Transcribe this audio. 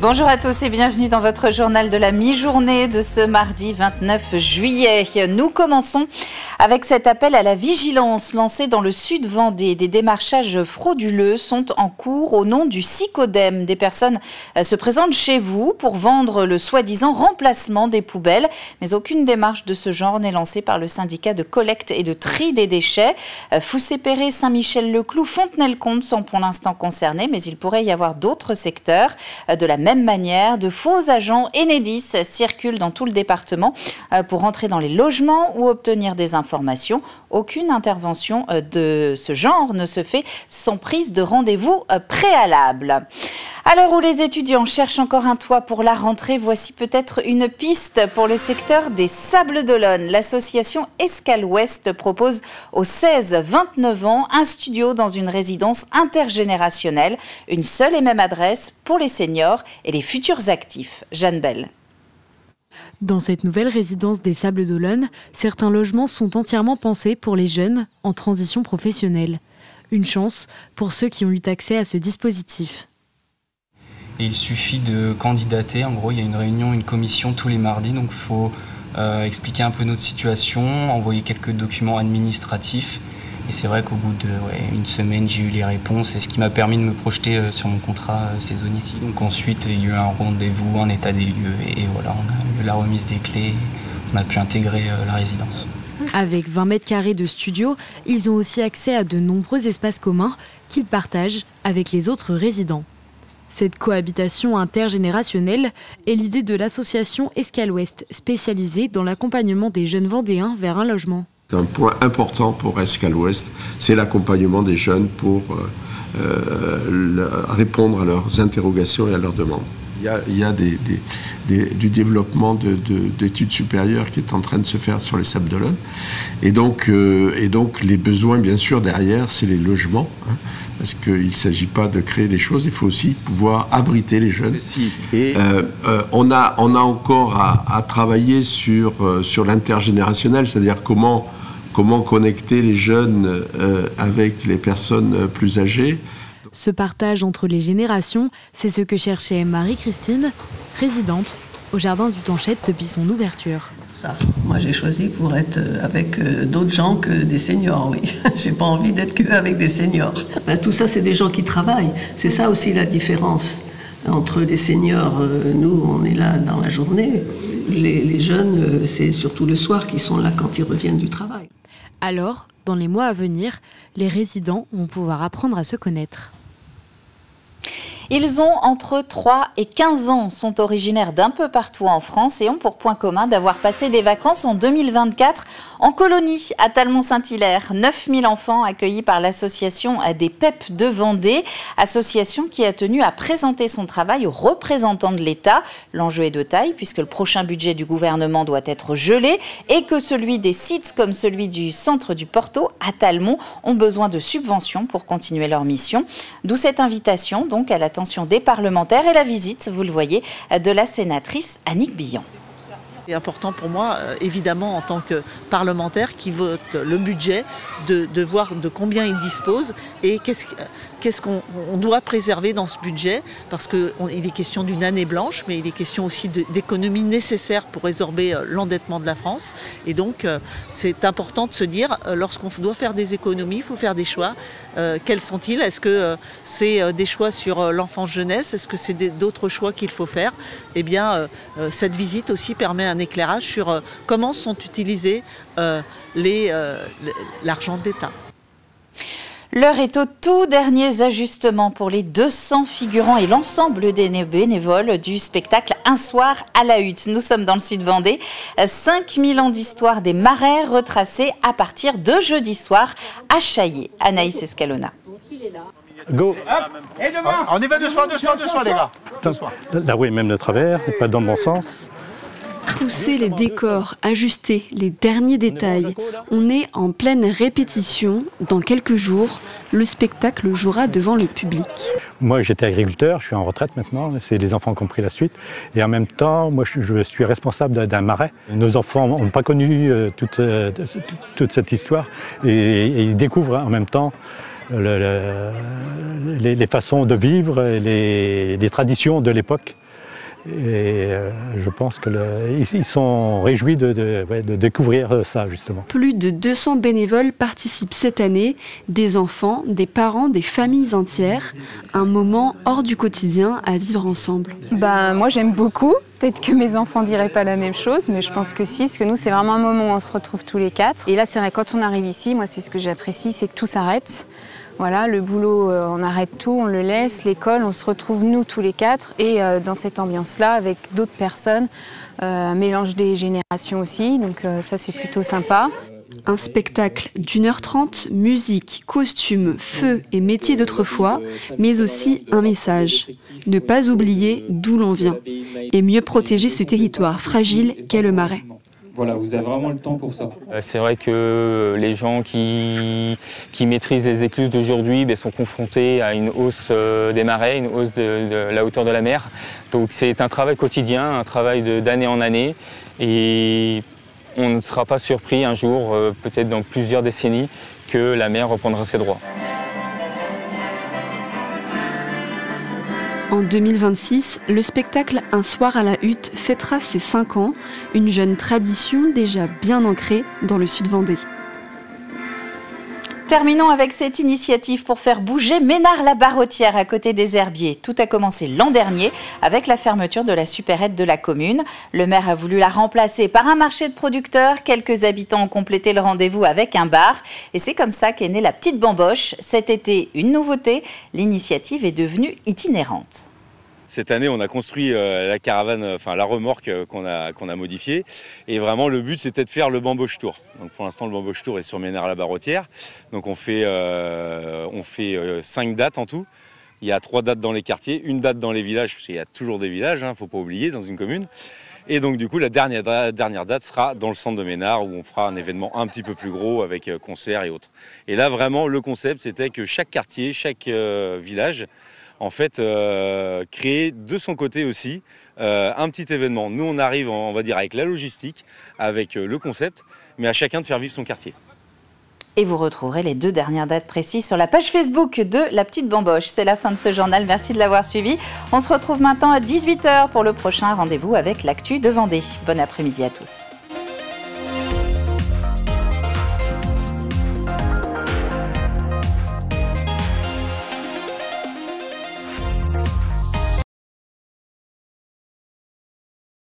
Bonjour à tous et bienvenue dans votre journal de la mi-journée de ce mardi 29 juillet. Nous commençons avec cet appel à la vigilance lancé dans le sud Vendée. Des démarchages frauduleux sont en cours au nom du SICODEM. Des personnes se présentent chez vous pour vendre le soi-disant remplacement des poubelles. Mais aucune démarche de ce genre n'est lancée par le syndicat de collecte et de tri des déchets. Foussé-Perret, Saint-Michel-le-Cloux, Fontenay-le-Comte sont pour l'instant concernés, mais il pourrait y avoir d'autres secteurs. De la même manière, de faux agents Enedis circulent dans tout le département pour entrer dans les logements ou obtenir des informations. Aucune intervention de ce genre ne se fait sans prise de rendez-vous préalable. À l'heure où les étudiants cherchent encore un toit pour la rentrée, voici peut-être une piste pour le secteur des Sables d'Olonne. L'association Escale Ouest propose aux 16-29 ans un studio dans une résidence intergénérationnelle. Une seule et même adresse pour les seniors et les futurs actifs. Jeanne Bell. Dans cette nouvelle résidence des Sables d'Olonne, certains logements sont entièrement pensés pour les jeunes en transition professionnelle. Une chance pour ceux qui ont eu accès à ce dispositif. Et il suffit de candidater. En gros, il y a une réunion, une commission tous les mardis. Donc, il faut expliquer un peu notre situation, envoyer quelques documents administratifs. Et c'est vrai qu'au bout d'une semaine, j'ai eu les réponses. Et ce qui m'a permis de me projeter sur mon contrat saisonnier. Donc ensuite, il y a eu un rendez-vous, un état des lieux. Et voilà, on a eu la remise des clés. On a pu intégrer la résidence. Avec 20 mètres carrés de studio, ils ont aussi accès à de nombreux espaces communs qu'ils partagent avec les autres résidents. Cette cohabitation intergénérationnelle est l'idée de l'association Escale Ouest, spécialisée dans l'accompagnement des jeunes Vendéens vers un logement. Un point important pour Escale Ouest, c'est l'accompagnement des jeunes pour répondre à leurs interrogations et à leurs demandes. Il y a du développement d'études supérieures qui est en train de se faire sur les Sables d'Olonne. Et donc les besoins, bien sûr, derrière, c'est les logements. Parce qu'il ne s'agit pas de créer des choses, il faut aussi pouvoir abriter les jeunes. Et on a encore à travailler sur l'intergénérationnel, c'est-à-dire comment connecter les jeunes avec les personnes plus âgées. Ce partage entre les générations, c'est ce que cherchait Marie-Christine, résidente au Jardin du Tanchette depuis son ouverture. Ça. Moi, j'ai choisi pour être avec d'autres gens que des seniors, oui. J'ai pas envie d'être que avec des seniors. Ben, tout ça, c'est des gens qui travaillent. C'est ça aussi la différence entre les seniors. Nous, on est là dans la journée. Les jeunes, c'est surtout le soir qu'ils sont là quand ils reviennent du travail. Alors, dans les mois à venir, les résidents vont pouvoir apprendre à se connaître. Ils ont entre 3 et 15 ans, sont originaires d'un peu partout en France et ont pour point commun d'avoir passé des vacances en 2024 en colonie à Talmont-Saint-Hilaire. 9000 enfants accueillis par l'association des PEP de Vendée, association qui a tenu à présenter son travail aux représentants de l'État. L'enjeu est de taille puisque le prochain budget du gouvernement doit être gelé et que celui des sites comme celui du centre du Porto à Talmont ont besoin de subventions pour continuer leur mission. D'où cette invitation donc à l'attention des parlementaires et la visite, vous le voyez, de la sénatrice Annick Billon. C'est important pour moi, évidemment, en tant que parlementaire qui vote le budget, de voir de combien il dispose et qu'est-ce qu'on doit préserver dans ce budget, parce qu'il est question d'une année blanche, mais il est question aussi d'économies nécessaires pour résorber l'endettement de la France. Et donc, c'est important de se dire, lorsqu'on doit faire des économies, il faut faire des choix. Quels sont-ils? Est-ce que c'est des choix sur l'enfance-jeunesse? Est-ce que c'est d'autres choix qu'il faut faire? Eh bien, cette visite aussi permet un éclairage sur comment sont utilisés l'argent de l'État. L'heure est aux tout derniers ajustements pour les 200 figurants et l'ensemble des bénévoles du spectacle Un soir à la hutte. Nous sommes dans le sud Vendée. 5000 ans d'histoire des Marais retracés à partir de jeudi soir à Chaillé. Anaïs Escalona. Go. Et devant. On y va doucement, les gars. Là oui, même de travers, et pas dans le bon sens. Pousser les décors, ajuster les derniers détails. On est en pleine répétition. Dans quelques jours, le spectacle jouera devant le public. Moi, j'étais agriculteur, je suis en retraite maintenant. C'est les enfants qui ont pris la suite. Et en même temps, moi, je suis responsable d'un marais. Nos enfants n'ont pas connu toute cette histoire. Et ils découvrent en même temps les façons de vivre, les traditions de l'époque. je pense qu'ils sont réjouis de découvrir ça, justement. Plus de 200 bénévoles participent cette année, des enfants, des parents, des familles entières. Un moment hors du quotidien à vivre ensemble. Moi, j'aime beaucoup. Peut-être que mes enfants diraient pas la même chose, mais je pense que si, parce que nous, c'est vraiment un moment où on se retrouve tous les quatre. Et là, c'est vrai, quand on arrive ici, moi, c'est ce que j'apprécie, c'est que tout s'arrête. Voilà, le boulot, on arrête tout, on le laisse, l'école, on se retrouve nous tous les quatre et dans cette ambiance-là avec d'autres personnes, mélange des générations aussi, donc ça c'est plutôt sympa. Un spectacle d'1h30, musique, costumes, feu et métiers d'autrefois, mais aussi un message. Ne pas oublier d'où l'on vient et mieux protéger ce territoire fragile qu'est le Marais. Voilà, vous avez vraiment le temps pour ça. C'est vrai que les gens qui maîtrisent les écluses d'aujourd'hui sont confrontés à une hausse des marais, une hausse de la hauteur de la mer. Donc c'est un travail quotidien, un travail d'année en année. Et on ne sera pas surpris un jour, peut-être dans plusieurs décennies, que la mer reprendra ses droits. En 2026, le spectacle Un soir à la hutte fêtera ses 5 ans, une jeune tradition déjà bien ancrée dans le Sud-Vendée. Terminons avec cette initiative pour faire bouger Ménard-la-Barrotière à côté des herbiers. Tout a commencé l'an dernier avec la fermeture de la supérette de la commune. Le maire a voulu la remplacer par un marché de producteurs. Quelques habitants ont complété le rendez-vous avec un bar. Et c'est comme ça qu'est née la Petite Bamboche. Cet été, une nouveauté, l'initiative est devenue itinérante. Cette année, on a construit la caravane, enfin la remorque qu'on a modifiée. Et vraiment, le but, c'était de faire le Bamboche Tour. Donc pour l'instant, le Bamboche Tour est sur Ménard-la-Barrotière. Donc on fait 5 dates en tout. Il y a 3 dates dans les quartiers, 1 date dans les villages, parce qu'il y a toujours des villages, faut pas oublier, dans une commune. Et donc du coup, la dernière date sera dans le centre de Ménard, où on fera un événement un petit peu plus gros avec concerts et autres. Et là, vraiment, le concept, c'était que chaque quartier, chaque village, en fait, créer de son côté aussi un petit événement. Nous, on arrive, on va dire, avec la logistique, avec le concept, mais à chacun de faire vivre son quartier. Et vous retrouverez les 2 dernières dates précises sur la page Facebook de La Petite Bamboche. C'est la fin de ce journal, merci de l'avoir suivi. On se retrouve maintenant à 18 h pour le prochain rendez-vous avec l'actu de Vendée. Bon après-midi à tous.